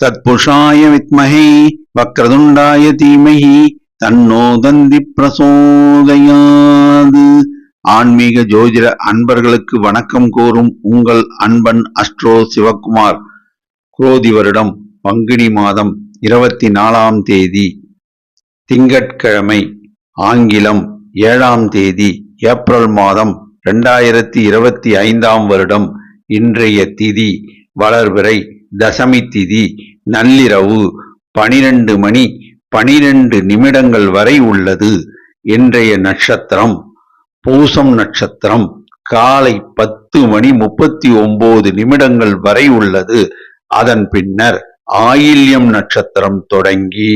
தத்புருஷாய வித்மஹே வக்ரதுண்டாய தீமஹி தன்னோ தந்தி பிரசோதயாது. ஆன்மீக ஜோதிட அன்பர்களுக்கு வணக்கம் கூறும் உங்கள் அன்பன் அஸ்ட்ரோ சிவகுமார். குரோதி வருடம் பங்குனி மாதம் 24ஆம் தேதி திங்கட்கிழமை, ஆங்கிலம் 7ஆம் தேதி ஏப்ரல் மாதம் 2025ஆம் வருடம். இன்றைய திதி வளர்பிறை, தசமி திதி, நள்ளிரவு 12 மணி 12 வரை உள்ளது. இன்றைய நட்சத்திரம் பூசம் நட்சத்திரம், காலை 10 மணி 39 வரை உள்ளது. அதன் பின்னர் ஆயில்யம் நட்சத்திரம் தொடங்கி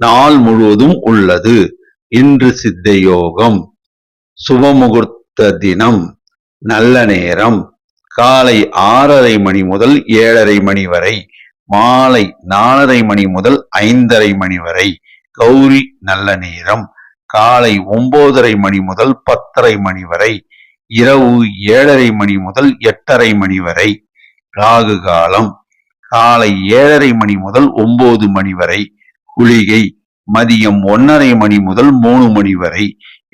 நாள் முழுவதும் உள்ளது. இன்று சித்த யோகம், சுபமுகூர்த்த தினம், நல்ல நேரம் காலை 6:30 மணி முதல் 7:30 மணி வரை, மாலை 4:30 மணி முதல் 5:30 மணி வரை. கௌரி நல்ல நேரம் காலை 9:30 மணி முதல் 10:30 மணி வரை, இரவு 7:30 மணி முதல் 8:30 மணி வரை. ராகு காலம் காலை 7:30 மணி முதல் 9 மணி வரை. குளிகை மதியம் 1:30 மணி முதல் 3 மணி வரை.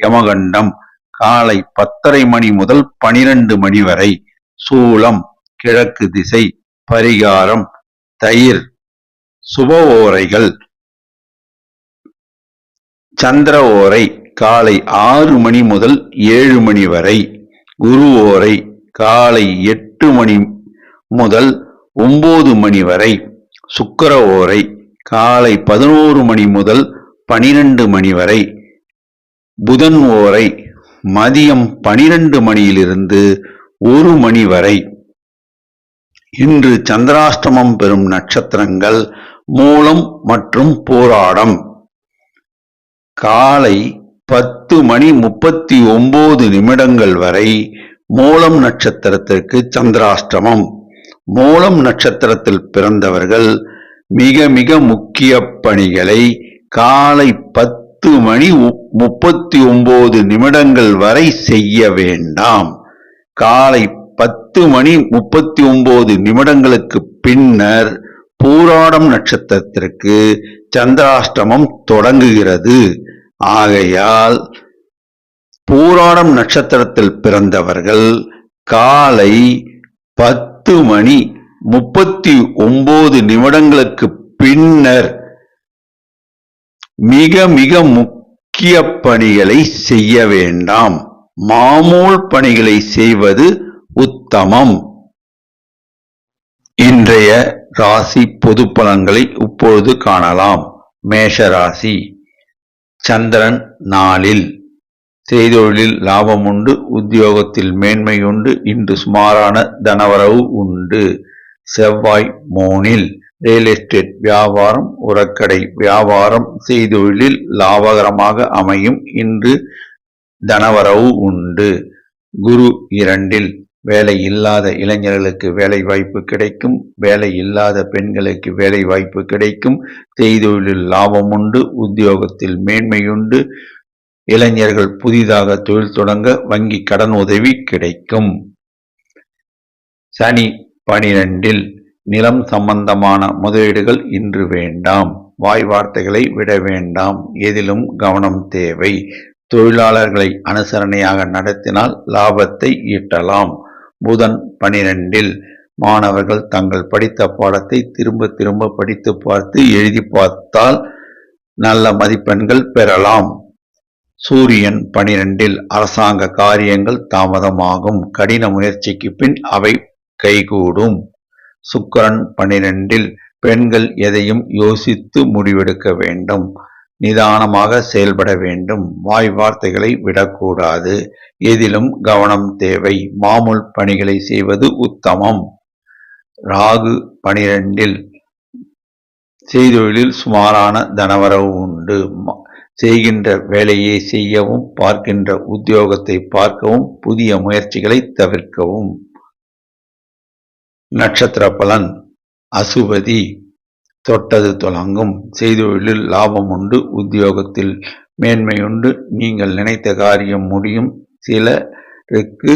யமகண்டம் காலை 10:30 மணி முதல் 12 மணி வரை. சூலம் கிழக்கு திசை. பரிகாரம் தயிர். சுப ஓரைகள்: சந்திர ஓரை காலை 6 மணி முதல் 7 மணி வரை. குரு ஓரை காலை 8 மணி முதல் 9 மணி வரை. சுக்கிர ஓரை காலை 11 மணி முதல் 12 மணி வரை. புதன் ஓரை மதியம் 12 மணியிலிருந்து 1 மணி வரை. இன்று சந்திராஷ்டமம் பெறும் நட்சத்திரங்கள் மூலம் மற்றும் பூராடம். காலை 10 மணி 39 வரை மூலம் நட்சத்திரத்திற்கு சந்திராஷ்டமம். மூலம் நட்சத்திரத்தில் பிறந்தவர்கள் மிக மிக முக்கிய பணிகளை காலை 10 மணி 39 வரை செய்ய வேண்டாம். காலை 10 மணி 39 பின்னர் பூராடம் நட்சத்திரத்திற்கு சந்திராஷ்டமம் தொடங்குகிறது. ஆகையால் பூராடம் நட்சத்திரத்தில் பிறந்தவர்கள் காலை 10 மணி 39 பின்னர் மிக மிக முக்கிய பணிகளை செய்ய வேண்டாம். மாமூல் பணிகளை செய்வது உத்தமம். இன்றைய ராசி பொது பலன்களை இப்பொழுது காணலாம். மேஷ ராசி. சந்திரன் நாளில் செய்தொழிலில் லாபம் உண்டு, உத்தியோகத்தில் மேன்மை உண்டு, இன்று சுமாரான தனவரவு உண்டு. செவ்வாய் 3 ரியல் எஸ்டேட் வியாபாரம், உரக்கடை வியாபாரம், செய்தொழிலில் லாபகரமாக அமையும், இன்று தனவரவு உண்டு. குரு 2 வேலை இல்லாத இளைஞர்களுக்கு வேலை வாய்ப்பு கிடைக்கும், வேலை இல்லாத பெண்களுக்கு வேலை வாய்ப்பு கிடைக்கும், செய்தொழிலில் லாபம் உண்டு, உத்தியோகத்தில் மேன்மையுண்டு, இளைஞர்கள் புதிதாக தொழில் தொடங்க வங்கி கடன் உதவி கிடைக்கும். சனி 12 நிலம் சம்பந்தமான முதலீடுகள் இன்று வேண்டாம். வாய் வார்த்தைகளை விட வேண்டாம், எதிலும் கவனம் தேவை. தொழிலாளர்களை அனுசரணையாக நடத்தினால் லாபத்தை ஈட்டலாம். புதன் 12 மாணவர்கள் தங்கள் படித்த பாடத்தை திரும்ப திரும்ப படித்து பார்த்து எழுதி பார்த்தால் நல்ல மதிப்பெண்கள் பெறலாம். சூரியன் 12 அரசாங்க காரியங்கள் தாமதமாகும், கடின முயற்சிக்கு பின் அவை கைகூடும். சுக்கிரன் 12 பெண்கள் எதையும் யோசித்து முடிவெடுக்க வேண்டும், நிதானமாக செயல்பட வேண்டும், வாய் வார்த்தைகளை விடக்கூடாது, எதிலும் கவனம் தேவை, மாமூல் பணிகளை செய்வது உத்தமம். ராகு 12 செய்தொழிலில் சுமாரான தனவரவு உண்டு, செய்கின்ற வேலையை செய்யவும், பார்க்கின்ற உத்தியோகத்தை பார்க்கவும், புதிய முயற்சிகளை தவிர்க்கவும். நட்சத்திர பலன்: அசுபதி தொட்டது தொடங்கும், செய்தொழிலில் லாபம் உண்டு, உத்தியோகத்தில் மேன்மையுண்டு, நீங்கள் நினைத்த காரியம் முடியும். சிலருக்கு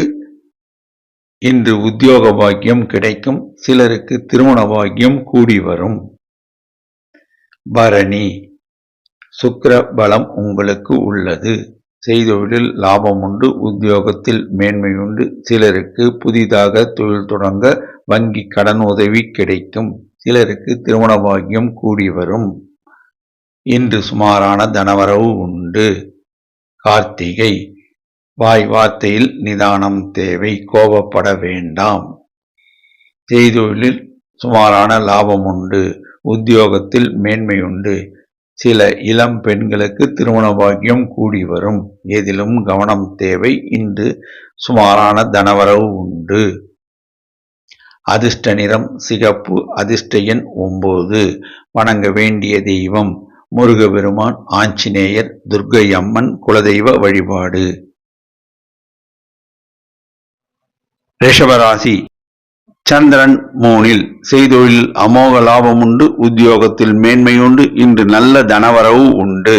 இன்று உத்தியோக பாக்கியம் கிடைக்கும், சிலருக்கு திருமண பாக்கியம் கூடி வரும். பரணி சுக்கிர பலம் உங்களுக்கு உள்ளது. செய்தொழிலில் லாபம் உண்டு, உத்தியோகத்தில் மேன்மை உண்டு. சிலருக்கு புதிதாக தொழில் தொடங்க வங்கி கடன் உதவி கிடைக்கும். சிலருக்கு திருமண பாக்கியம் கூடி வரும். இன்று சுமாரான தனவரவு உண்டு. கார்த்திகை வாய் வார்த்தையில் நிதானம் தேவை, கோபப்பட வேண்டாம். செய்தொழிலில் சுமாரான லாபம் உண்டு, உத்தியோகத்தில் மேன்மை உண்டு. சில இளம் பெண்களுக்கு திருமண பாக்கியம் கூடி வரும். எதிலும் கவனம் தேவை. இன்று சுமாரான தனவரவு உண்டு. அதிர்ஷ்ட நிறம் சிகப்பு. அதிர்ஷ்ட எண் 9. வணங்க வேண்டிய தெய்வம் முருகபெருமான், ஆஞ்சநேயர், துர்க்கை அம்மன் குலதெய்வ வழிபாடு. ரிஷபராசி சந்திரன் 3 செய்தொழில் அமோக லாபம் உண்டு, உத்தியோகத்தில் மேன்மை உண்டு. இன்று நல்ல தனவரவு உண்டு.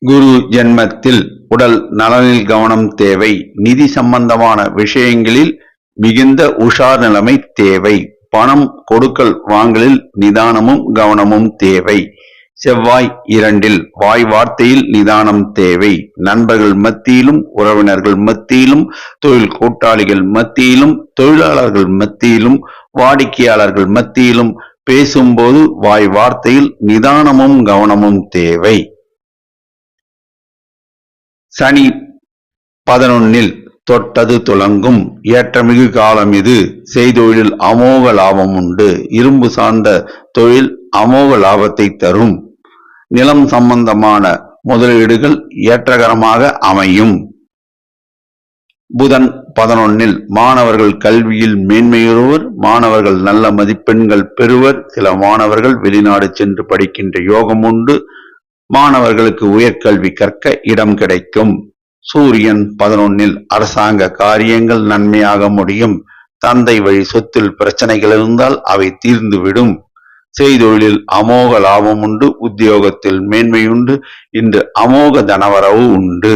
குரு ஜென்மத்தில் உடல் நலனில் கவனம் தேவை. நிதி சம்பந்தமான விஷயங்களில் மிகுந்த உஷார் நிலைமை தேவை. பணம் கொடுக்கல் வாங்கலில் நிதானமும் கவனமும் தேவை. செவ்வாய் 2 வாய் வார்த்தையில் நிதானம் தேவை. நண்பர்கள் மத்தியிலும், உறவினர்கள் மத்தியிலும், தொழில் கூட்டாளிகள் மத்தியிலும், தொழிலாளர்கள் மத்தியிலும், வாடிக்கையாளர்கள் மத்தியிலும் பேசும்போது வாய் வார்த்தையில் நிதானமும் கவனமும் தேவை. சனி 11 தொட்டது துலங்கும். ஏற்றமிகு காலம் இது. செய்தொழிலில் அமோக லாபம் உண்டு. இரும்பு சார்ந்த தொழில் அமோக லாபத்தை தரும். நிலம் சம்பந்தமான முதலீடுகள் ஏற்றகரமாக அமையும். புதன் 11 மாணவர்கள் கல்வியில் மேன்மையுறுவர். மாணவர்கள் நல்ல மதிப்பெண்கள் பெறுவர். சில மாணவர்கள் வெளிநாடு சென்று படிக்கின்ற யோகம் உண்டு. மாணவர்களுக்கு உயர்கல்வி கற்க இடம் கிடைக்கும். சூரியன் 11 அரசாங்க காரியங்கள் நன்மையாக முடியும். தந்தை வழி சொத்தில் பிரச்சனைகள் இருந்தால் அவை தீர்ந்துவிடும். செய்தொழிலில் அமோக லாபம் உண்டு, உத்தியோகத்தில் மேன்மை உண்டு. இன்று அமோக தனவரவு உண்டு.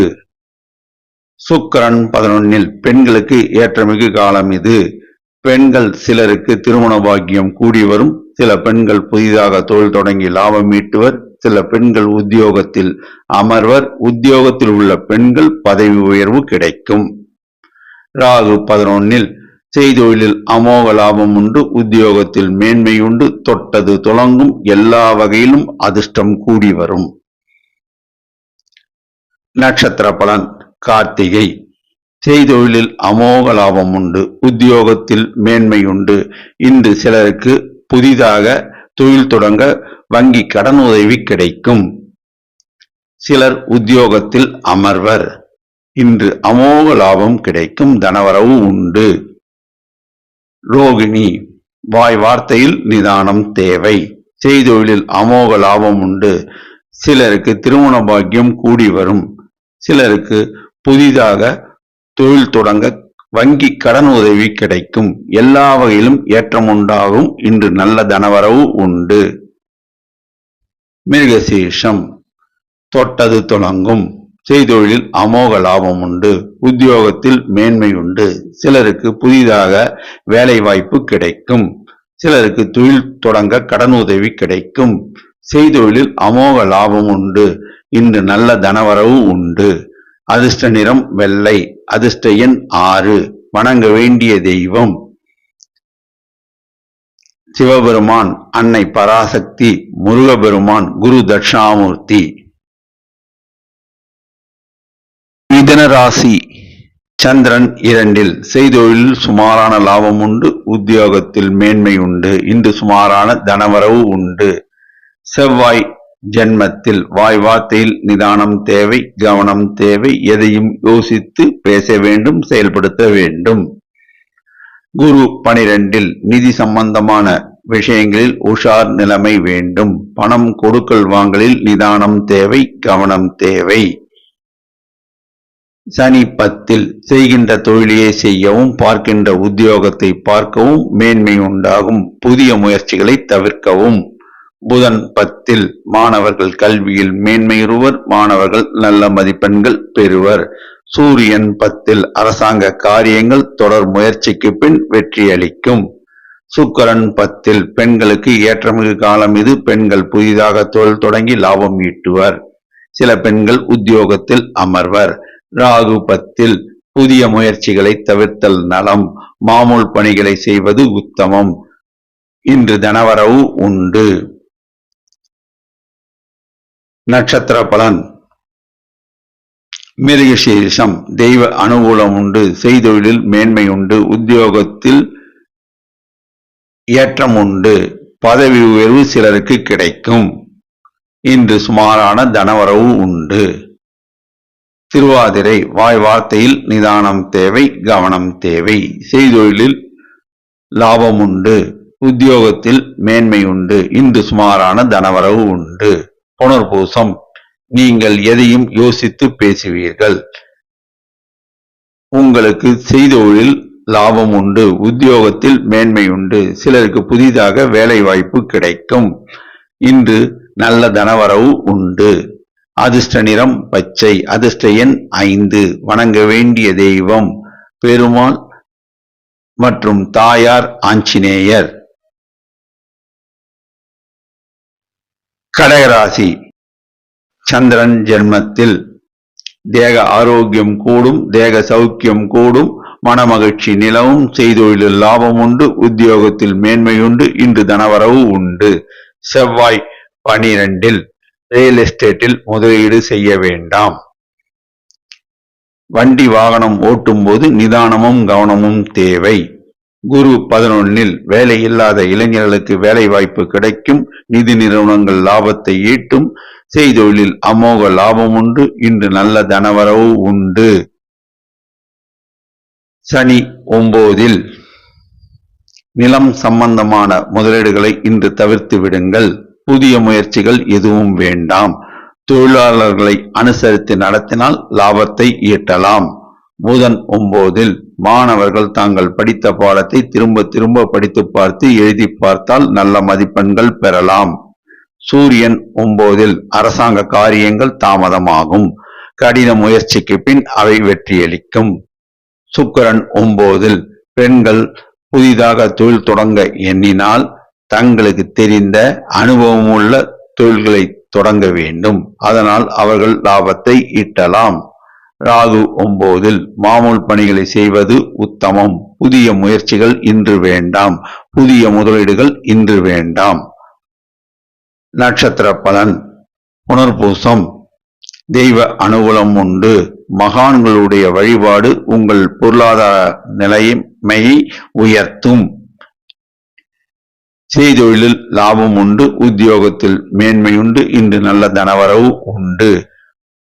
சுக்கிரன் 11 பெண்களுக்கு ஏற்றமிகு காலம் இது. பெண்கள் சிலருக்கு திருமண பாக்கியம் கூடி வரும். சில பெண்கள் புதிதாக தொழில் தொடங்கி லாபம் ஈட்டுவர். சில பெண்கள் உத்தியோகத்தில் அமர்வர். உத்தியோகத்தில் உள்ள பெண்கள் பதவி உயர்வு கிடைக்கும். ராகு 11 செய்தொழிலில் அமோக லாபம் உண்டு, உத்தியோகத்தில் மேன்மை உண்டு. தொட்டது துலங்கும். எல்லா வகையிலும் அதிர்ஷ்டம் கூடி வரும். நட்சத்திர பலன் கார்த்திகை செய்தொழிலில் அமோக லாபம் உண்டு, உத்தியோகத்தில் மேன்மை உண்டு. இன்று சிலருக்கு புதிதாக தொழில் தொடங்க வங்கி கடன் உதவி கிடைக்கும். சிலர் உத்தியோகத்தில் அமர்வர். இன்று அமோக லாபம் கிடைக்கும். தனவரவு உண்டு. ரோகிணி வாய் வார்த்தையில் நிதானம் தேவை. செய்தொழிலில் அமோக லாபம் உண்டு. சிலருக்கு திருமண பாக்கியம் கூடி வரும். சிலருக்கு புதிதாக தொழில் தொடங்க வங்கி கடன் உதவி கிடைக்கும். எல்லா வகையிலும் ஏற்றம் உண்டாகும். இன்று நல்ல தனவரவு உண்டு. மிருகசீரிஷம் தொட்டது துலங்கும். செய்தொழிலில் அமோக லாபம் உண்டு, உத்தியோகத்தில் மேன்மை உண்டு. சிலருக்கு புதிதாக வேலை வாய்ப்பு கிடைக்கும். சிலருக்கு தொழில் தொடங்க கடன் உதவி கிடைக்கும். செய்தொழிலில் அமோக லாபம் உண்டு. இன்று நல்ல தனவரவு உண்டு. அதிர்ஷ்ட நிறம் வெள்ளை. அதிர்ஷ்ட எண் 6. வணங்க வேண்டிய தெய்வம் சிவபெருமான், அன்னை பராசக்தி, முருகபெருமான், குரு தட்சிணாமூர்த்தி. மிதுன ராசி சந்திரன் 2 செய்தொழிலில் சுமாரான லாபம் உண்டு, உத்தியோகத்தில் மேன்மை உண்டு. இன்று சுமாரான தனவரவு உண்டு. செவ்வாய் ஜென்மத்தில் வாய் வார்த்தையில் நிதானம் தேவை, கவனம் தேவை. எதையும் யோசித்து பேச வேண்டும், செயல்படுத்த வேண்டும். குரு 12 நிதி சம்பந்தமான விஷயங்களில் உஷார் நிலைமை வேண்டும். பணம் கொடுக்கல் வாங்கலில் நிதானம் தேவை, கவனம் தேவை. சனி 10 செய்கின்ற தொழிலையே செய்யவும், பார்க்கின்ற உத்தியோகத்தை பார்க்கவும் மேன்மை உண்டாகும். புதிய முயற்சிகளை தவிர்க்கவும். புதன் 10 மாணவர்கள் கல்வியில் மேன்மையுறுவர். மாணவர்கள் நல்ல மதிப்பெண்கள் பெறுவர். சூரியன் 10 அரசாங்க காரியங்கள் தொடர் முயற்சிக்கு பின் வெற்றியளிக்கும். சுக்கிரன் 10 பெண்களுக்கு ஏற்றமிகு காலம் இது. பெண்கள் புதிதாக தொழில் தொடங்கி லாபம் ஈட்டுவர். சில பெண்கள் உத்தியோகத்தில் அமர்வர். ராகு 10 புதிய முயற்சிகளை தவிர்த்தல் நலம். மாமூல் பணிகளை செய்வது உத்தமம். இன்று தனவரவு உண்டு. நட்சத்திர பலன். மிருகசீரிஷம் தெய்வ அனுகூலம் உண்டு. செய்தொழிலில் மேன்மை உண்டு. உத்தியோகத்தில் ஏற்றம் உண்டு. பதவி உயர்வு சிலருக்கு கிடைக்கும். இன்று சுமாரான தனவரவு உண்டு. திருவாதிரை வாய் வார்த்தையில் நிதானம் தேவை, கவனம் தேவை. செய்தொழிலில் லாபம் உண்டு. உத்தியோகத்தில் மேன்மை உண்டு. இன்று சுமாரான தனவரவு உண்டு. புனர்பூசம் நீங்கள் எதையும் யோசித்து பேசுவீர்கள். உங்களுக்கு செய்தொழிலில் லாபம் உண்டு. உத்தியோகத்தில் மேன்மை உண்டு. சிலருக்கு புதிதாக வேலை வாய்ப்பு கிடைக்கும். இன்று நல்ல தனவரவு உண்டு. அதிர்ஷ்ட நிறம் பச்சை. அதிர்ஷ்ட எண் 5. வணங்க வேண்டிய தெய்வம் பெருமாள் மற்றும் தாயார் ஆஞ்சநேயர். கடகராசி. சந்திரன் ஜென்மத்தில் தேக ஆரோக்கியம் கூடும். தேக சௌக்கியம் கூடும். மனமகிழ்ச்சி நிலவும். செய்தொழிலில் லாபம் உண்டு. உத்தியோகத்தில் மேன்மை உண்டு. இன்று தனவரவு உண்டு. செவ்வாய் 12 ரியல் எஸ்டேட்டில் முதலீடு செய்ய வேண்டாம். வண்டி வாகனம் ஓட்டும் போது நிதானமும் கவனமும் தேவை. குரு 11 வேலை இல்லாத இளைஞர்களுக்கு வேலை வாய்ப்பு கிடைக்கும். நிதி நிறுவனங்கள் லாபத்தை ஈட்டும். செய்தொழிலில் அமோக லாபம் உண்டு. இன்று நல்ல தனவரவு உண்டு. சனி 9 நிலம் சம்பந்தமான முதலீடுகளை இன்று தவிர்த்து விடுங்கள். புதிய முயற்சிகள் எதுவும் வேண்டாம். தொழிலாளர்களை அனுசரித்து நடத்தினால் லாபத்தை ஈட்டலாம். புதன் 9 மாணவர்கள் தாங்கள் படித்த பாடத்தை திரும்ப திரும்ப படித்து பார்த்து எழுதி பார்த்தால் நல்ல மதிப்பெண்கள் பெறலாம். சூரியன் 9 அரசாங்க காரியங்கள் தாமதமாகும். கடின முயற்சிக்கு பின் அவை வெற்றியளிக்கும். சுக்கிரன் 9 பெண்கள் புதிதாக தொழில் தொடங்க எண்ணினால் தங்களுக்கு தெரிந்த அனுபவமுள்ள தொழில்களை தொடங்க வேண்டும். அதனால் அவர்கள் லாபத்தை ஈட்டலாம். ராகு 9 மாமூல் பணிகளை செய்வது உத்தமம். புதிய முயற்சிகள் இன்று வேண்டாம். புதிய முதலீடுகள் இன்று வேண்டாம். நட்சத்திர பலன். புனர்பூசம் தெய்வ அனுகூலம் உண்டு. மகான்களுடைய வழிபாடு உங்கள் பொருளாதார நிலைமையை உயர்த்தும். செய்தொழிலில் லாபம் உண்டு. உத்தியோகத்தில் மேன்மையுண்டு. இன்று நல்ல தனவரவு உண்டு.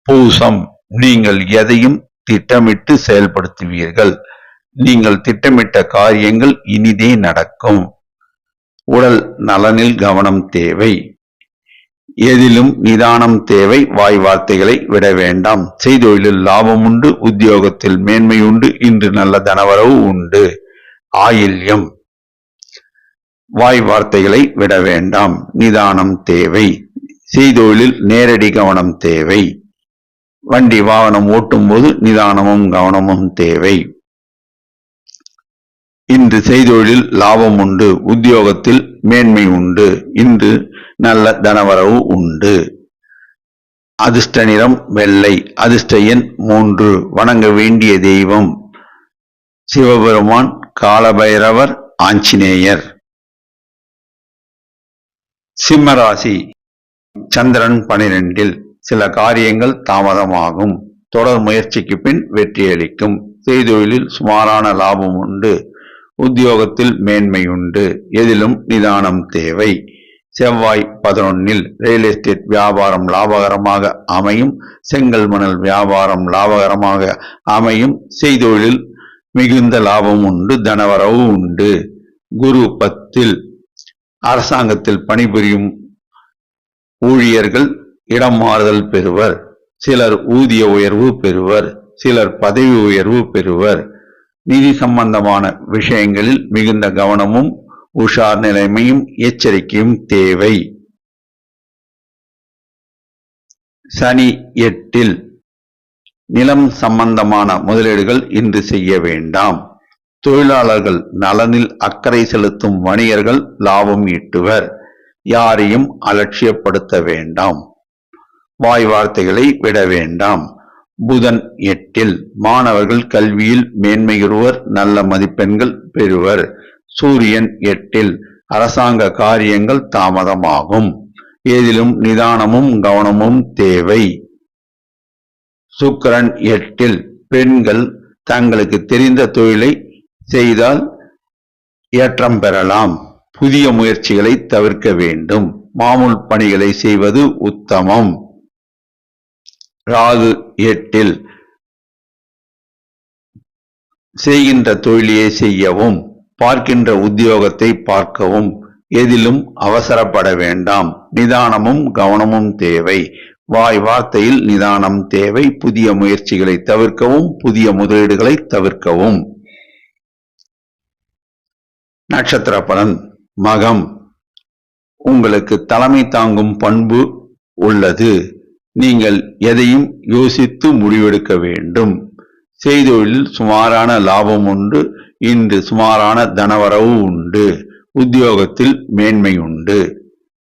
பூசம் நீங்கள் எதையும் திட்டமிட்டு செயல்படுத்துவீர்கள். நீங்கள் திட்டமிட்ட காரியங்கள் இனிதே நடக்கும். உடல் நலனில் கவனம் தேவை. எதிலும் நிதானம் தேவை. வாய் வார்த்தைகளை விட வேண்டாம். செய்தொழிலில் லாபம் உண்டு. உத்தியோகத்தில் மேன்மை உண்டு. இன்று நல்ல தனவரவு உண்டு. ஆயில்யம் வாய் வார்த்தைகளை விட வேண்டாம். நிதானம் தேவை. செய்தொழிலில் நேரடி கவனம் தேவை. வண்டி வாகனம் ஓட்டும் போது நிதானமும் கவனமும் தேவை. இன்று செய்தொழிலில் லாபம் உண்டு. உத்தியோகத்தில் மேன்மை உண்டு. இன்று நல்ல தனவரவு உண்டு. அதிர்ஷ்ட நிறம் வெள்ளை. அதிர்ஷ்ட எண் 3. வணங்க வேண்டிய தெய்வம் சிவபெருமான், காலபைரவர், ஆஞ்சநேயர். சிம்மராசி. சந்திரன் 12 சில காரியங்கள் தாமதமாகும். தொடர் முயற்சிக்கு பின் வெற்றியளிக்கும். செய்தொழிலில் சுமாரான லாபம் உண்டு. உத்தியோகத்தில் மேன்மை உண்டு. எதிலும் நிதானம் தேவை. செவ்வாய் 11 ரியல் எஸ்டேட் வியாபாரம் லாபகரமாக அமையும். செங்கல் மணல் வியாபாரம் லாபகரமாக அமையும். செய்தொழிலில் மிகுந்த லாபம் உண்டு. தனவரவு உண்டு. குரு 10 அரசாங்கத்தில் பணிபுரியும் ஊழியர்கள் இடம் மாறுதல் பெறுவர். சிலர் ஊதிய உயர்வு பெறுவர். சிலர் பதவி உயர்வு பெறுவர். நிதி சம்பந்தமான விஷயங்களில் மிகுந்த கவனமும் உஷார் நிலைமையும் எச்சரிக்கையும் தேவை. சனி 8 நிலம் சம்பந்தமான முதலீடுகள் இன்று செய்ய வேண்டாம். தொழிலாளர்கள் நலனில் அக்கறை செலுத்தும் வணிகர்கள் லாபம் ஈட்டுவர். யாரையும் அலட்சியப்படுத்த வேண்டாம். வாய் வார்த்தைகளை விட வேண்டாம். புதன் 8 மாணவர்கள் கல்வியில் மேன்மையுறுவர், நல்ல மதிப்பெண்கள் பெறுவர். சூரியன் 8 அரசாங்க காரியங்கள் தாமதமாகும். ஏதிலும் நிதானமும் கவனமும் தேவை. சுக்கிரன் 8 பெண்கள் தங்களுக்கு தெரிந்த தொழிலை செய்தால் ஏற்றம் பெறலாம். புதிய முயற்சிகளை தவிர்க்க வேண்டும். மாமூல் பணிகளை செய்வது உத்தமம். ராகு 8 செய்கின்ற தொழிலையே செய்யவும், பார்க்கின்ற உத்தியோகத்தை பார்க்கவும். எதிலும் அவசரப்பட வேண்டாம். நிதானமும் கவனமும் தேவை. வாய் வார்த்தையில் நிதானம் தேவை. புதிய முயற்சிகளை தவிர்க்கவும், புதிய முதலீடுகளை தவிர்க்கவும். நட்சத்திர பலன். மகம் உங்களுக்கு தலைமை தாங்கும் பண்பு உள்ளது. நீங்கள் எதையும் யோசித்து முடிவெடுக்க வேண்டும். செய்தொழிலில் சுமாரான லாபம் உண்டு. இன்று சுமாரான தனவரவு உண்டு. உத்தியோகத்தில் மேன்மை உண்டு.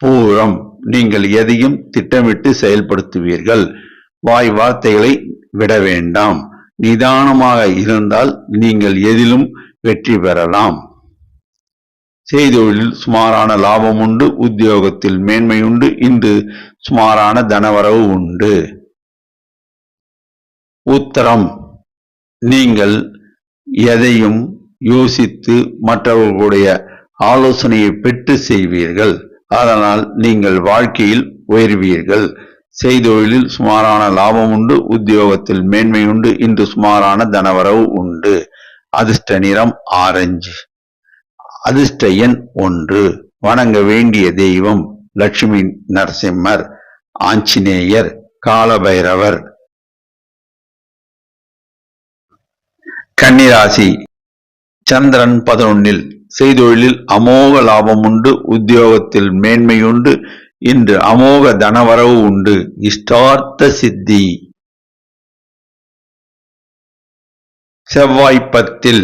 பூரம் நீங்கள் எதையும் திட்டமிட்டு செயல்படுத்துவீர்கள். வாய் வார்த்தைகளை விட வேண்டாம். நிதானமாக இருந்தால் நீங்கள் எதிலும் வெற்றி பெறலாம். செய்தொழிலில் சுமாரான லாபம் உண்டு. உத்தியோகத்தில் மேன்மை உண்டு. இன்று சுமாரான தனவரவு உண்டு. உத்தரம் நீங்கள் எதையும் யோசித்து மற்றவர்களுடைய ஆலோசனையை பெற்று செய்வீர்கள். அதனால் நீங்கள் வாழ்க்கையில் உயர்வீர்கள். செய்தொழிலில் சுமாரான லாபம் உண்டு. உத்தியோகத்தில் மேன்மை உண்டு. இன்று சுமாரான தனவரவு உண்டு. அதிர்ஷ்ட நிறம் ஆரஞ்சு. அதிர்ஷ்ட எண் 1. வணங்க வேண்டிய தெய்வம் லட்சுமி நரசிம்மர், ஆஞ்சநேயர், காலபைரவர். கன்னிராசி. சந்திரன் 11 செய்தொழிலில் அமோக லாபம் உண்டு. உத்தியோகத்தில் மேன்மை உண்டு. இன்று அமோக தனவரவு உண்டு. இஷ்டார்த்த சித்தி. செவ்வாய் 10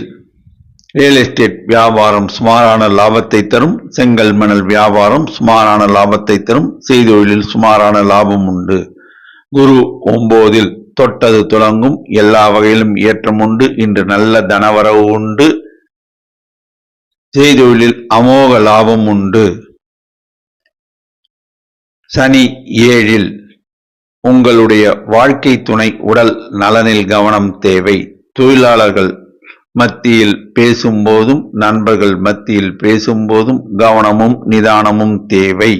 ரியல் எஸ்டேட் வியாபாரம் சுமாரான லாபத்தை தரும். செங்கல் மணல் வியாபாரம் சுமாரான லாபத்தை தரும். செய்தொழிலில் சுமாரான லாபம் உண்டு. குரு 9 தொட்டது துலங்கும். எல்லா வகையிலும் ஏற்றம் உண்டு. இன்று நல்ல தனவரவு உண்டு. செய்தொழிலில் அமோக லாபம் உண்டு. சனி 7 உங்களுடைய வாழ்க்கை துணை உடல் நலனில் கவனம் தேவை. தொழிலாளர்கள் மத்தியில் பேசும்போதும் நண்பர்கள் மத்தியில் பேசும்போதும் கவனமும் நிதானமும் தேவை.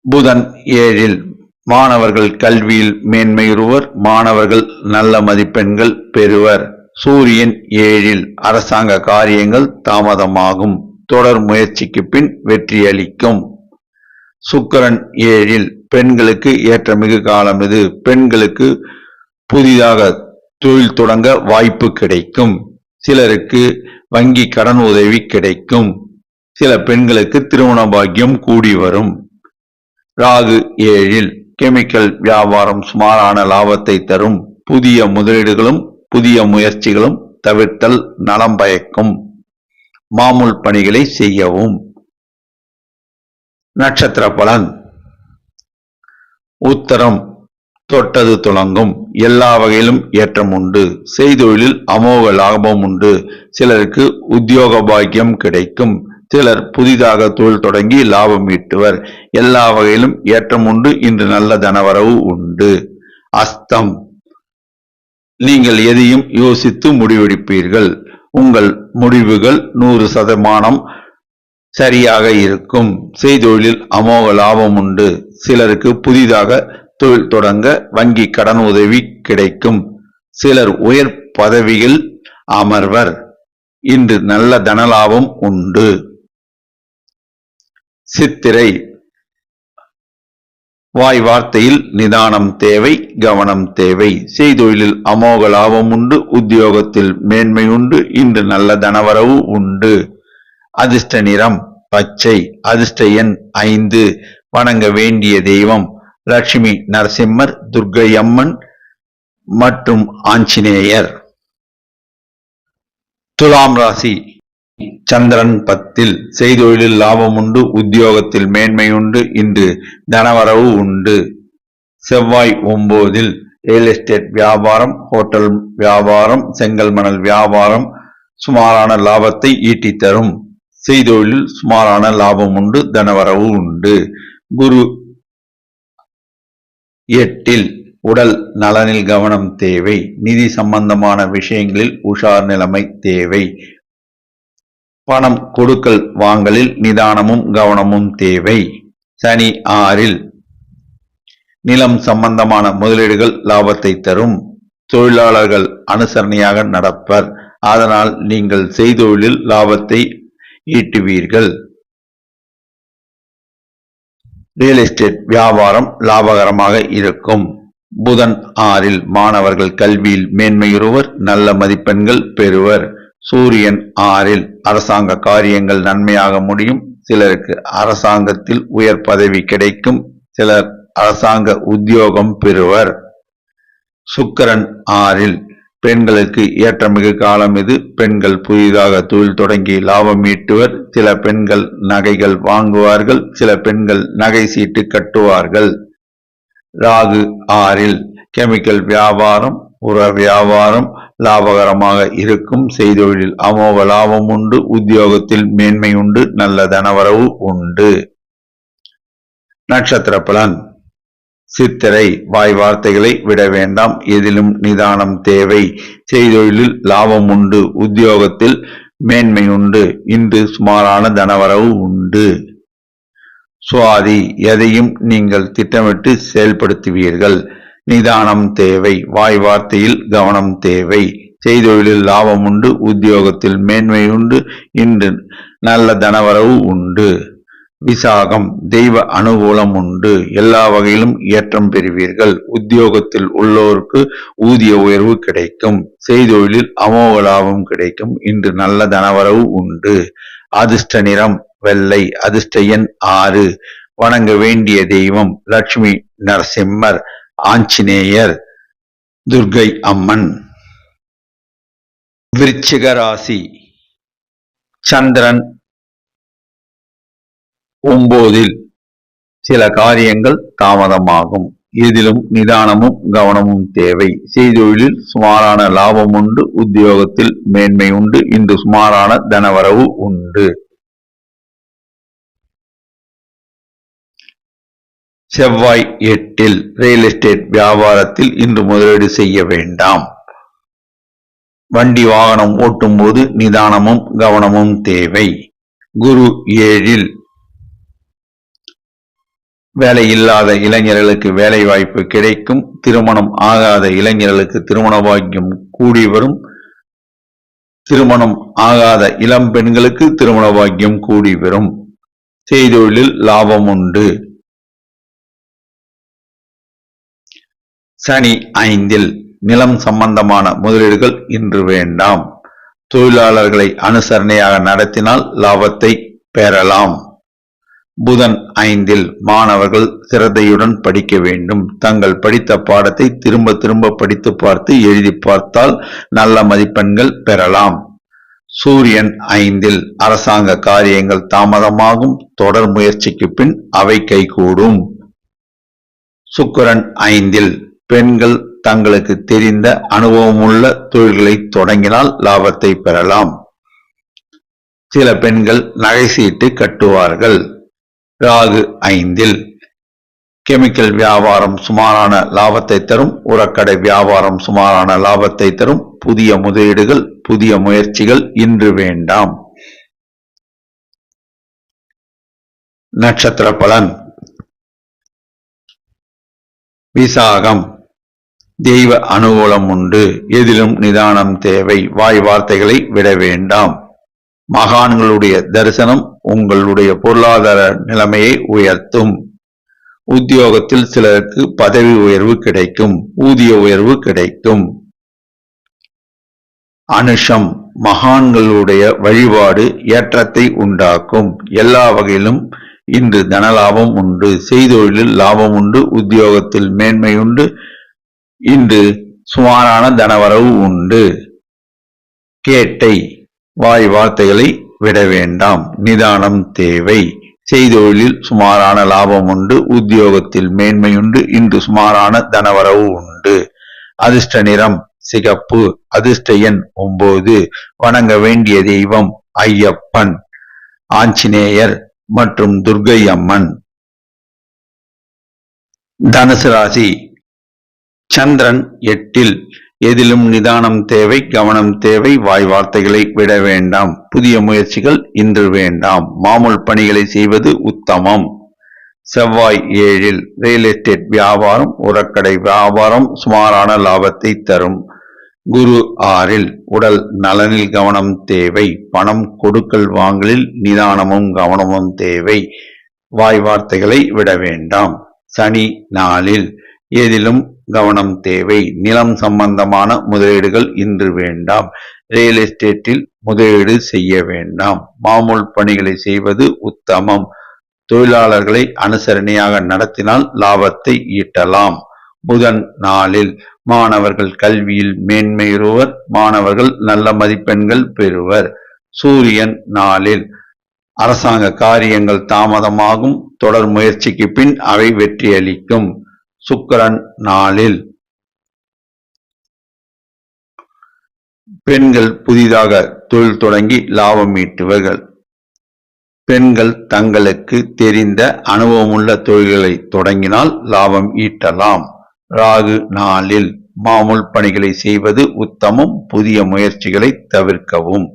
புதன் 7 மாணவர்கள் கல்வியில் மேன்மையுறுவர். மாணவர்கள் நல்ல மதிப்பெண்கள் பெறுவர். சூரியன் 7 அரசாங்க காரியங்கள் தாமதமாகும். தொடர் முயற்சிக்கு பின் வெற்றியளிக்கும். சுக்கிரன் 7 பெண்களுக்கு ஏற்றமிகு காலம் இது. பெண்களுக்கு புதிதாக தொழில் தொடங்க வாய்ப்பு கிடைக்கும். சிலருக்கு வங்கி கடன் உதவி கிடைக்கும். சில பெண்களுக்கு திருமண பாக்கியம் கூடி வரும். ராகு 7 கெமிக்கல் வியாபாரம் சுமாரான லாபத்தை தரும். புதிய முதலீடுகளும் புதிய முயற்சிகளும் தவிர்த்தல் நலம் பயக்கும். மாமூல் பணிகளை செய்யவும். நட்சத்திர பலன். உத்தரம் தொட்டது துலங்கும். எல்லா வகையிலும் ஏற்றம் உண்டு. செய்தொழிலில் அமோக லாபம் உண்டு. சிலருக்கு உத்தியோக பாக்கியம் கிடைக்கும். சிலர் புதிதாக தொழில் தொடங்கி லாபம் ஈட்டுவர். எல்லா வகையிலும் ஏற்றம் உண்டு. இன்று நல்ல தனவரவு உண்டு. அஸ்தம் நீங்கள் எதையும் யோசித்து முடிவெடுப்பீர்கள். உங்கள் முடிவுகள் 100% சரியாக இருக்கும். செய்தொழிலில் அமோக லாபம் உண்டு. சிலருக்கு புதிதாக தொழில் தொடங்க வங்கி கடன் உதவி கிடைக்கும். சிலர் உயர் பதவியில் அமர்வர். இன்று நல்ல தனலாபம் உண்டு. சித்திரை வாய் வார்த்தையில் நிதானம் தேவை, கவனம் தேவை. செய்தொழிலில் அமோக லாபம் உண்டு. உத்தியோகத்தில் மேன்மை உண்டு. இன்று நல்ல தனவரவு உண்டு. அதிர்ஷ்ட நிறம் பச்சை. அதிர்ஷ்ட எண் 5. வணங்க வேண்டிய தெய்வம் லட்சுமி நரசிம்மர், துர்க்கை அம்மன் மற்றும் ஆஞ்சநேயர். துலாம் ராசி. சந்திரன் 10ல் செய்தொழிலில் லாபம் உண்டு, உத்தியோகத்தில் மேன்மை உண்டு, இன்று தனவரவு உண்டு. செவ்வாய் 9ல் ரியல் எஸ்டேட் வியாபாரம், ஹோட்டல் வியாபாரம், செங்கல் மணல் வியாபாரம் சுமாரான லாபத்தை ஈட்டி தரும். செய்தொழிலில் சுமாரான லாபம் உண்டு, தனவரவு உண்டு. குரு 8ல் உடல் நலனில் கவனம் தேவை. நிதி சம்பந்தமான விஷயங்களில் உஷார் நிலைமை தேவை. பணம் கொடுக்கல் வாங்கலில் நிதானமும் கவனமும் தேவை. சனி 6ல் நிலம் சம்பந்தமான முதலீடுகள் லாபத்தை தரும். தொழிலாளர்கள் அனுசரணையாக நடப்பர். அதனால் நீங்கள் செய்தொழிலில் லாபத்தை ஈட்டுவீர்கள். ரியல் எஸ்டேட் வியாபாரம் லாபகரமாக இருக்கும். புதன் 6ல் மாணவர்கள் கல்வியில் மேன்மையுறுவர், நல்ல மதிப்பெண்கள் பெறுவர். சூரியன் 6ல் அரசாங்க காரியங்கள் நன்மையாக முடியும். சிலருக்கு அரசாங்கத்தில் உயர் பதவி கிடைக்கும். சிலர் அரசாங்க உத்தியோகம் பெறுவர். சுக்கிரன் 6ல் பெண்களுக்கு ஏற்றமிகு காலம் இது. பெண்கள் புதிதாக தொழில் தொடங்கி லாபம் ஈட்டுவர். சில பெண்கள் நகைகள் வாங்குவார்கள். சில பெண்கள் நகை சீட்டு கட்டுவார்கள். ராகு 6ல் கெமிக்கல் வியாபாரம், உர வியாபாரம் லாபகரமாக இருக்கும். செய்தொழிலில் அமோக லாபம் உண்டு, உத்தியோகத்தில் மேன்மை உண்டு, நல்ல தனவரவு உண்டு. நட்சத்திர பலன். சித்திரை வாய் வார்த்தைகளை விட வேண்டாம், எதிலும் நிதானம் தேவை. செய்தொழிலில் லாபம் உண்டு, உத்தியோகத்தில் மேன்மை உண்டு, இன்று சுமாரான தனவரவு உண்டு. சுவாதி எதையும் நீங்கள் திட்டமிட்டு செயல்படுத்துவீர்கள். நிதானம் தேவை. வாய் வார்த்தையில் கவனம் தேவை. செய்தொழிலில் லாபம் உண்டு, உத்தியோகத்தில் மேன்மை உண்டு, இன்று நல்ல தனவரவு உண்டு. விசாகம் தெய்வ அனுகூலம் உண்டு, எல்லா வகையிலும் ஏற்றம் பெறுவீர்கள். உத்தியோகத்தில் உள்ளோருக்கு ஊதிய உயர்வு கிடைக்கும். செய்தொழிலில் அமோக லாபம் கிடைக்கும். இன்று நல்ல தனவரவு உண்டு. அதிர்ஷ்ட நிறம் வெள்ளை. அதிர்ஷ்ட எண் 6. வணங்க வேண்டிய தெய்வம் லட்சுமி நரசிம்மர், ஆஞ்சநேயர், துர்க்கை அம்மன். விருச்சிக ராசி. சந்திரன் 9ல் சில காரியங்கள் தாமதமாகும். இதிலும் நிதானமும் கவனமும் தேவை. செய்தொழிலில் சுமாரான லாபம் உண்டு, உத்தியோகத்தில் மேன்மை உண்டு, இன்று சுமாரான தனவரவு உண்டு. செவ்வாய் 8ல் ரியல் எஸ்டேட் வியாபாரத்தில் இன்று முதலீடு செய்ய வேண்டாம். வண்டி வாகனம் ஓட்டும் போது நிதானமும் கவனமும் தேவை. குரு 7ல் வேலை இல்லாத இளைஞர்களுக்கு வேலை வாய்ப்பு கிடைக்கும். திருமணம் ஆகாத இளைஞர்களுக்கு திருமண பாக்கியம் கூடி வரும். திருமணம் ஆகாத இளம் பெண்களுக்கு திருமண பாக்கியம் கூடி வரும். செய்தொழிலில் லாபம் உண்டு. சனி 5ல் நிலம் சம்பந்தமான முதலீடுகள் இன்று வேண்டாம். தொழிலாளர்களை அனுசரணையாக நடத்தினால் லாபத்தை பெறலாம். புதன் 5ல் மாணவர்கள் சிரத்தையுடன் படிக்க வேண்டும். தங்கள் படித்த பாடத்தை திரும்ப திரும்ப படித்து பார்த்து எழுதி பார்த்தால் நல்ல மதிப்பெண்கள் பெறலாம். சூரியன் 5ல் அரசாங்க காரியங்கள் தாமதமாகும். தொடர் முயற்சிக்கு பின் அவை கைகூடும். சுக்கிரன் 5ல் பெண்கள் தங்களுக்கு தெரிந்த அனுபவமுள்ள தொழில்களை தொடங்கினால் லாபத்தை பெறலாம். சில பெண்கள் நகை சீட்டு கட்டுவார்கள். ராகு 5ல் கெமிக்கல் வியாபாரம் சுமாரான லாபத்தை தரும். உரக்கடை வியாபாரம் சுமாரான லாபத்தை தரும். புதிய முதலீடுகள், புதிய முயற்சிகள் இன்று வேண்டாம். நட்சத்திர பலன். விசாகம் தெய்வ அனுகூலம் உண்டு, எதிலும் நிதானம் தேவை. வாய் வார்த்தைகளை விட வேண்டாம். மகான்களுடைய தரிசனம் உங்களுடைய பொருளாதார நிலைமையை உயர்த்தும். உத்தியோகத்தில் சிலருக்கு பதவி உயர்வு கிடைக்கும். ஊதிய உயர்வு கிடைக்கும். அனுஷம் மகான்களுடைய வழிபாடு ஏற்றத்தை உண்டாக்கும். எல்லா வகையிலும் இன்று தனலாபம் உண்டு. செய்தொழிலில் லாபம் உண்டு. உத்தியோகத்தில் மேன்மை உண்டு. இன்று சுமாரான தனவரவு உண்டு. கேட்டை வாய் வார்த்தைகளை விட வேண்டாம். நிதானம் தேவை. செய்தொழிலில் சுமாரான லாபம் உண்டு. உத்தியோகத்தில் மேன்மையுண்டு. இன்று சுமாரான தனவரவு உண்டு. அதிர்ஷ்ட நிறம் சிகப்பு. அதிர்ஷ்ட எண் 9. வணங்க வேண்டிய தெய்வம் ஐயப்பன், ஆஞ்சநேயர் மற்றும் துர்க்கை அம்மன். தனுசு ராசி. சந்திரன் 8. எதிலும் நிதானம் தேவை, கவனம் தேவை. வாய் வார்த்தைகளை விட வேண்டாம். புதிய முயற்சிகள் இன்று வேண்டாம். மாமூல் பணிகளை செய்வது உத்தமம். செவ்வாய் 7. ரியல் எஸ்டேட் வியாபாரம், உரக்கடை வியாபாரம் சுமாரான லாபத்தை தரும். குரு 6. உடல் நலனில் கவனம் தேவை. பணம் கொடுக்கல் வாங்கலில் நிதானமும் கவனமும் தேவை. வாய் வார்த்தைகளை விட வேண்டாம். சனி 4. எதிலும் கவனம் தேவை. நிலம் சம்பந்தமான முதலீடுகள் இன்று வேண்டாம். ரியல் எஸ்டேட்டில் முதலீடு செய்ய வேண்டாம். மாமூல் பணிகளை செய்வது உத்தமம். தொழிலாளர்களை அனுசரணையாக நடத்தினால் லாபத்தை ஈட்டலாம். புதன் 4. மாணவர்கள் கல்வியில் மேன்மையுறுவர். மாணவர்கள் நல்ல மதிப்பெண்கள் பெறுவர். சூரியன் 4. அரசாங்க காரியங்கள் தாமதமாகும். தொடர் முயற்சிக்கு பின் அவை வெற்றியளிக்கும். சுக்கிரன் 4. பெண்கள் புதிதாக தொழில் தொடங்கி லாபம் ஈட்டுவார்கள். பெண்கள் தங்களுக்கு தெரிந்த அனுபவமுள்ள தொழில்களை தொடங்கினால் லாபம் ஈட்டலாம். ராகு 4. மாமூல் பணிகளை செய்வது உத்தமம். புதிய முயற்சிகளை தவிர்க்கவும்.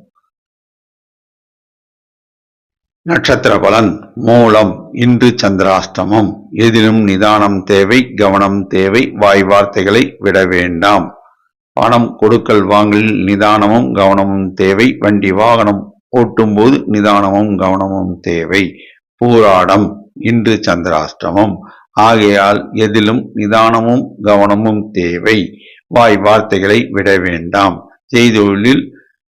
நட்சத்திர பலன். மூலம். இன்று சந்திராஷ்டமம். எதிலும் நிதானம் தேவை, கவனம் தேவை. வாய் வார்த்தைகளை விட வேண்டாம். பணம் கொடுக்கல் வாங்கலில் நிதானமும் கவனமும் தேவை. வண்டி வாகனம் ஓட்டும் போது நிதானமும் கவனமும் தேவை. பூராடம். இன்று சந்திராஷ்டமம். ஆகையால் எதிலும் நிதானமும் கவனமும் தேவை. வாய் வார்த்தைகளை விட வேண்டாம். செய்தொழிலில்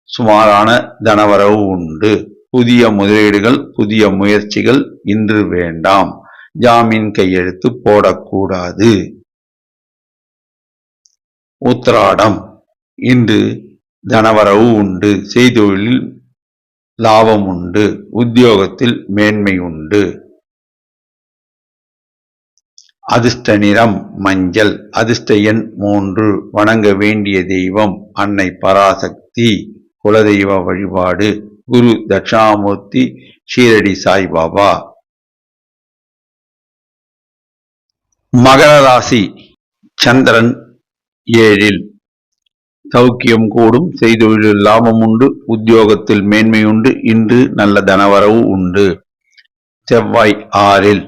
சுமாரான தனவரவு உண்டு. புதிய முதலீடுகள், புதிய முயற்சிகள் இன்று வேண்டாம். ஜாமீன் கையெழுத்து போடக்கூடாது. உத்திராடம். இன்று தனவரவு உண்டு. செய்தொழிலில் லாபம் உண்டு. உத்தியோகத்தில் மேன்மை உண்டு. அதிர்ஷ்ட நிறம் மஞ்சள். அதிர்ஷ்ட எண் 3. வணங்க வேண்டிய தெய்வம் அன்னை பராசக்தி. குலதெய்வ வழிபாடு குரு தட்சிணாமூர்த்தி, ஷீரடி சாய்பாபா. மகர ராசி. சந்திரன் 7. சௌக்கியம் கூடும். செய்தொழிலில் லாபம் உண்டு. உத்தியோகத்தில் மேன்மை உண்டு. இன்று நல்ல தனவரவு உண்டு. செவ்வாய் 6.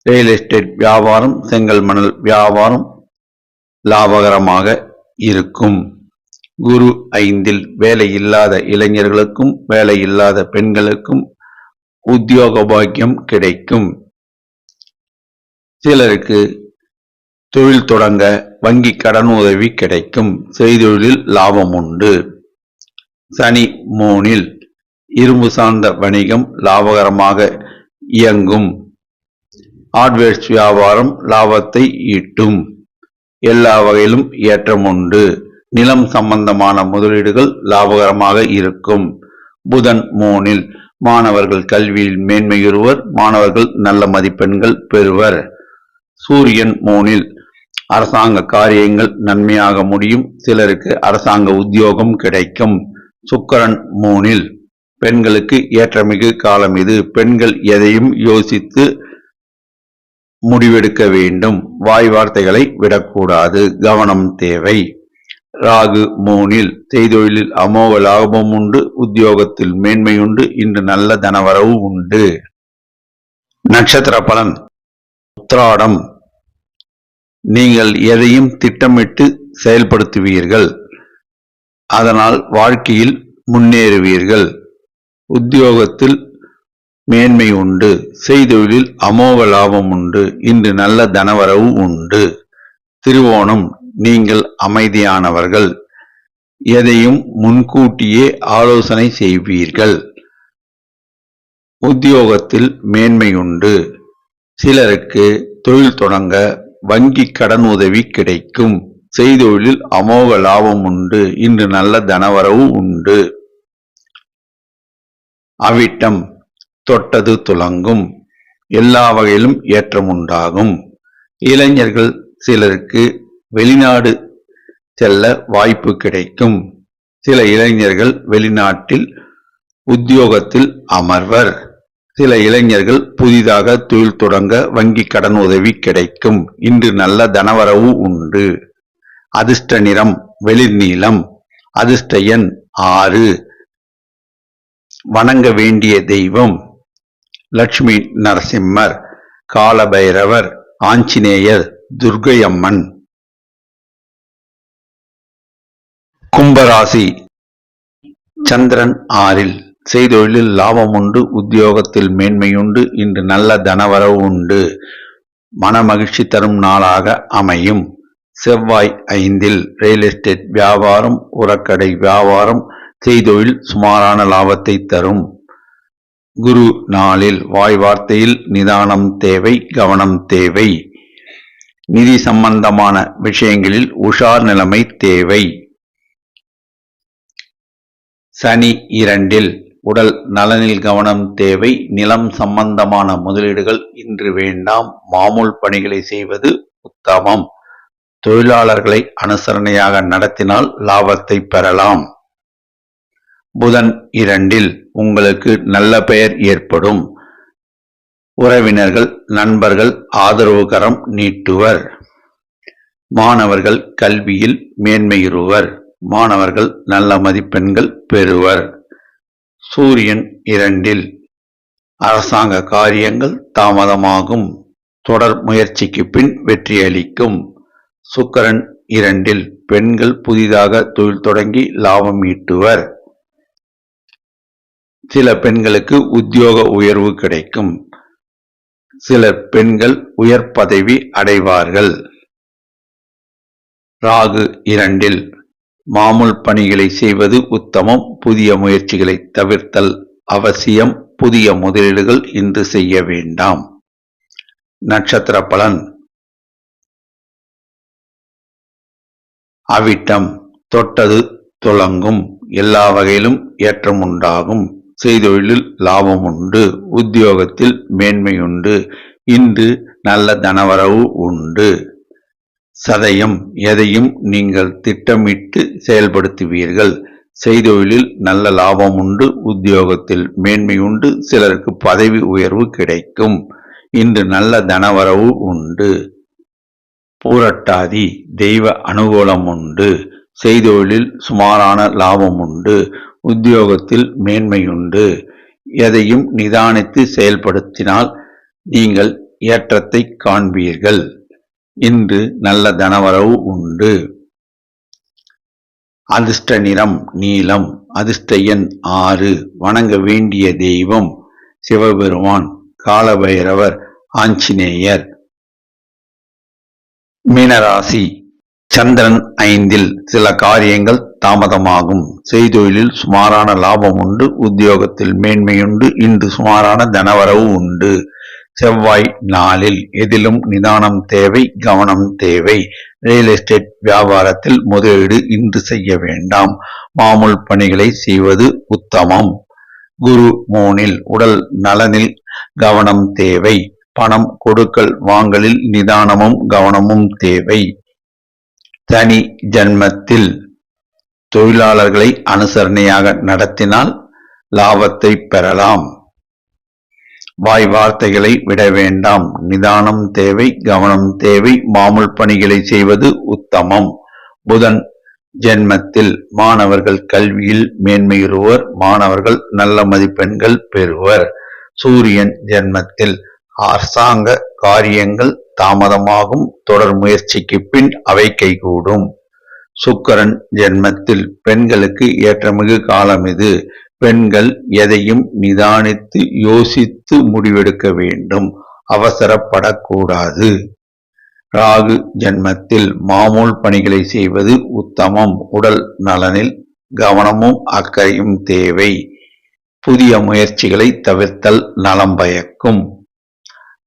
ரியல் எஸ்டேட் வியாபாரம், செங்கல் மணல் வியாபாரம் லாபகரமாக இருக்கும். குரு 5. வேலை இல்லாத இளைஞர்களுக்கும் வேலை இல்லாத பெண்களுக்கும் உத்தியோக பாக்கியம் கிடைக்கும். சிலருக்கு தொழில் தொடங்க வங்கி கடன் உதவி கிடைக்கும். செய்தொழிலில் லாபம் உண்டு. சனி 3. இரும்பு சார்ந்த வணிகம் லாபகரமாக இயங்கும். ஹார்ட்வேர்ஸ் வியாபாரம் லாபத்தை ஈட்டும். எல்லா வகையிலும் ஏற்றம் உண்டு. நிலம் சம்பந்தமான முதலீடுகள் லாபகரமாக இருக்கும். புதன் 3. மாணவர்கள் கல்வியில் மேன்மையுறுவர். மாணவர்கள் நல்ல மதிப்பெண்கள் பெறுவர். சூரியன் 3. அரசாங்க காரியங்கள் நன்மையாக முடியும். சிலருக்கு அரசாங்க உத்தியோகம் கிடைக்கும். சுக்கிரன் 3. பெண்களுக்கு ஏற்றமிகு காலம் இது. பெண்கள் எதையும் யோசித்து முடிவெடுக்க வேண்டும். வாய் வார்த்தைகளை விடக்கூடாது. கவனம் தேவை. ராகு 3. செய்தொழிலில் அமோக லாபம் உண்டு. உத்தியோகத்தில் மேன்மையுண்டு. இன்று நல்ல தனவரவு உண்டு. நட்சத்திர பலன். உத்திராடம். நீங்கள் எதையும் திட்டமிட்டு செயல்படுத்துவீர்கள். அதனால் வாழ்க்கையில் முன்னேறுவீர்கள். உத்தியோகத்தில் மேன்மை உண்டு. செய்தொழிலில் அமோக லாபம் உண்டு. இன்று நல்ல தனவரவு உண்டு. திருவோணம். நீங்கள் அமைதியானவர்கள். எதையும் முன்கூட்டியே ஆலோசனை செய்வீர்கள். உத்தியோகத்தில் மேன்மை உண்டு. சிலருக்கு தொழில் தொடங்க வங்கி கடன் உதவி கிடைக்கும். செய்தொழிலில் அமோக லாபம் உண்டு. இன்று நல்ல தனவரவு உண்டு. அவிட்டம் தொட்டது துலங்கும். எல்லா வகையிலும் ஏற்றம் உண்டாகும். இளைஞர்கள் சிலருக்கு வெளிநாடு செல்ல வாய்ப்பு கிடைக்கும். சில இளைஞர்கள் வெளிநாட்டில் உத்தியோகத்தில் அமர்வர். சில இளைஞர்கள் புதிதாக தொழில் தொடங்க வங்கி கடன் உதவி கிடைக்கும். இன்று நல்ல தனவரவு உண்டு. அதிர்ஷ்ட நிறம் வெளிர் நீலம். அதிர்ஷ்ட எண் 6. வணங்க வேண்டிய தெய்வம் லட்சுமி நரசிம்மர், காலபைரவர், ஆஞ்சநேயர், துர்க்கை அம்மன். கும்பராசி. சந்திரன் 6. செய்தொழிலில் லாபம் உண்டு. உத்தியோகத்தில் மேன்மையுண்டு. இன்று நல்ல தனவரவு உண்டு. மன மகிழ்ச்சி தரும் நாளாக அமையும். செவ்வாய் 5. ரியல் எஸ்டேட் வியாபாரம், உரக்கடை வியாபாரம், செய்தொழில் சுமாரான லாபத்தை தரும். குரு 4. வாய் வார்த்தையில் நிதானம் தேவை, கவனம் தேவை. நிதி சம்பந்தமான விஷயங்களில் உஷார் நிலைமை தேவை. சனி 2. உடல் நலனில் கவனம் தேவை. நிலம் சம்பந்தமான முதலீடுகள் இன்று வேண்டாம். மாமூல் பணிகளை செய்வது உத்தமம். தொழிலாளர்களை அனுசரணையாக நடத்தினால் லாபத்தை பெறலாம். புதன் 2. உங்களுக்கு நல்ல பெயர் ஏற்படும். உறவினர்கள், நண்பர்கள் ஆதரவு கரம் நீட்டுவர். மாணவர்கள் கல்வியில் மேன்மையுறுவர். மாணவர்கள் நல்ல மதிப்பெண்கள் பெறுவர். சூரியன் 2. அரசாங்க காரியங்கள் தாமதமாகும். தொடர் முயற்சிக்கு பின் வெற்றி அளிக்கும். சுக்கிரன் 2. பெண்கள் புதிதாக தொழில் தொடங்கி லாபம் ஈட்டுவர். சில பெண்களுக்கு உத்தியோக உயர்வு கிடைக்கும். சில பெண்கள் உயர் பதவி அடைவார்கள். ராகு 2. மாமூல் பணிகளை செய்வது உத்தமம். புதிய முயற்சிகளை தவிர்த்தல் அவசியம். புதிய முதலீடுகள் இன்று செய்ய வேண்டாம். நட்சத்திர பலன். அவிட்டம் தொட்டது துலங்கும். எல்லா வகையிலும் ஏற்றம் உண்டாகும். செய்தொழிலில் லாபம் உண்டு. உத்தியோகத்தில் மேன்மையுண்டு. இன்று நல்ல தனவரவு உண்டு. சதயம் எதையும் நீங்கள் திட்டமிட்டு செயல்படுத்துவீர்கள். செய்தொழிலில் நல்ல லாபம் உண்டு. உத்தியோகத்தில் மேன்மையுண்டு. சிலருக்கு பதவி உயர்வு கிடைக்கும். இன்று நல்ல தனவரவு உண்டு. பூரட்டாதி தெய்வ அனுகூலம் உண்டு. செய்தொழிலில் சுமாரான லாபம் உண்டு. உத்தியோகத்தில் மேன்மையுண்டு. எதையும் நிதானித்து செயல்படுத்தினால் நீங்கள் ஏற்றத்தை காண்பீர்கள். இன்று நல்ல தனவரவு உண்டு. அதிர்ஷ்ட நிறம் நீலம். அதிர்ஷ்ட எண் 6. வணங்க வேண்டிய தெய்வம் சிவபெருமான், காலபைரவர், ஆஞ்சநேயர். மீனராசி. சந்திரன் 5. சில காரியங்கள் தாமதமாகும். செய்தொழிலில் சுமாரான லாபம் உண்டு. உத்தியோகத்தில் மேன்மையுண்டு. இன்று சுமாரான தனவரவு உண்டு. செவ்வாய் 4. எதிலும் நிதானம் தேவை, கவனம் தேவை. ரியல் எஸ்டேட் வியாபாரத்தில் முதலீடு இன்று செய்ய வேண்டாம். மாமூல் பணிகளை செய்வது உத்தமம். குரு 3. உடல் நலனில் கவனம் தேவை. பணம் கொடுக்கல் வாங்கலில் நிதானமும் கவனமும் தேவை. தனி ஜன்மத்தில் தொழிலாளர்களை அனுசரணையாக நடத்தினால் லாபத்தை பெறலாம். வாய் வார்த்தைகளை விட வேண்டாம். நிதானம் தேவை, கவனம் தேவை. மாமூல் பணிகளை செய்வது உத்தமம். புதன் ஜென்மத்தில் மாணவர்கள் கல்வியில் மேன்மையுறுவர். மாணவர்கள் நல்ல மதிப்பெண்கள் பெறுவர். சூரியன் ஜென்மத்தில் அரசாங்க காரியங்கள் தாமதமாகும். தொடர் முயற்சிக்கு பின் அவை கைகூடும். சுக்கிரன் ஜென்மத்தில் பெண்களுக்கு ஏற்றமிகு காலம் இது. பெண்கள் எதையும் நிதானித்து யோசித்து முடிவெடுக்க வேண்டும். அவசரப்படக்கூடாது. ராகு ஜென்மத்தில் மாமூல் பணிகளை செய்வது உத்தமம். உடல் நலனில் கவனமும் அக்கறையும் தேவை. புதிய முயற்சிகளை தவிர்த்தல் நலம் பயக்கும்.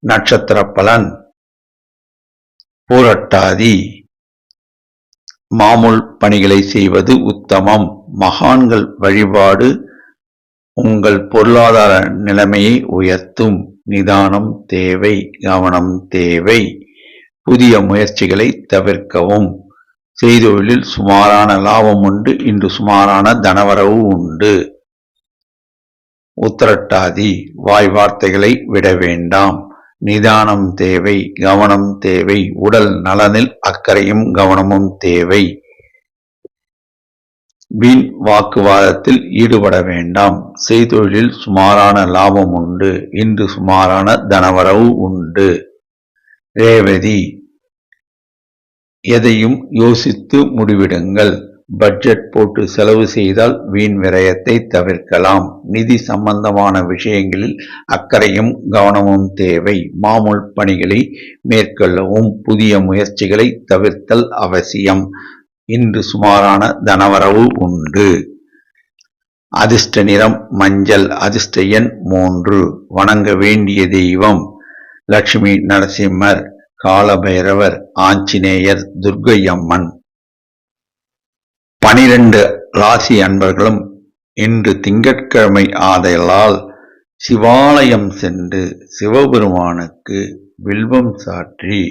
நட்சத்திர பலன். பூரட்டாதி. மாமூல் பணிகளை செய்வது உத்தமம். மகான்கள் வழிபாடு உங்கள் பொருளாதார நிலைமையை உயர்த்தும். நிதானம் தேவை, கவனம் தேவை. புதிய முயற்சிகளை தவிர்க்கவும். செய்தொழிலில் சுமாரான லாபம் உண்டு. இன்று சுமாரான தனவரவு உண்டு. உத்திரட்டாதி வாய் வார்த்தைகளை விட வேண்டாம். நிதானம் தேவை, கவனம் தேவை. உடல் நலனில் அக்கறையும் கவனமும் தேவை. வீண் வாக்குவாதத்தில் ஈடுபட வேண்டாம். செய்தொழிலில் சுமாரான லாபம் உண்டு. இன்று சுமாரான தனவரவு உண்டு. ரேவதி எதையும் யோசித்து முடிவிடுங்கள். பட்ஜெட் போட்டு செலவு செய்தால் வீண் விரயத்தை தவிர்க்கலாம். நிதி சம்பந்தமான விஷயங்களில் அக்கறையும் கவனமும் தேவை. மாமூல் பணிகளை மேற்கொள்ளவும். புதிய முயற்சிகளை தவிர்த்தல் அவசியம். இன்று சுமாரான தனவரவு உண்டு. அதிர்ஷ்ட நிறம் மஞ்சள். அதிர்ஷ்ட எண் 3. வணங்க வேண்டிய தெய்வம் லட்சுமி நரசிம்மர், காலபைரவர், ஆஞ்சநேயர், துர்க்கை அம்மன். 12 ராசி அன்பர்களும் இன்று திங்கட்கிழமை ஆதலால் சிவாலயம் சென்று சிவபெருமானுக்கு வில்வம் சாற்றி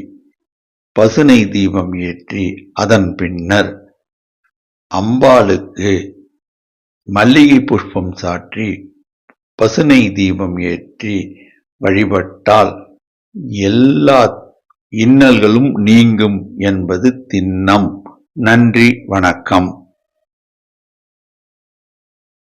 பசுனை தீபம் ஏற்றி அதன் பின்னர் அம்பாளுக்கு மல்லிகை புஷ்பம் சாற்றி பசுனை தீபம் ஏற்றி வழிபட்டால் எல்லா இன்னல்களும் நீங்கும் என்பது திண்ணம். நன்றி, வணக்கம்.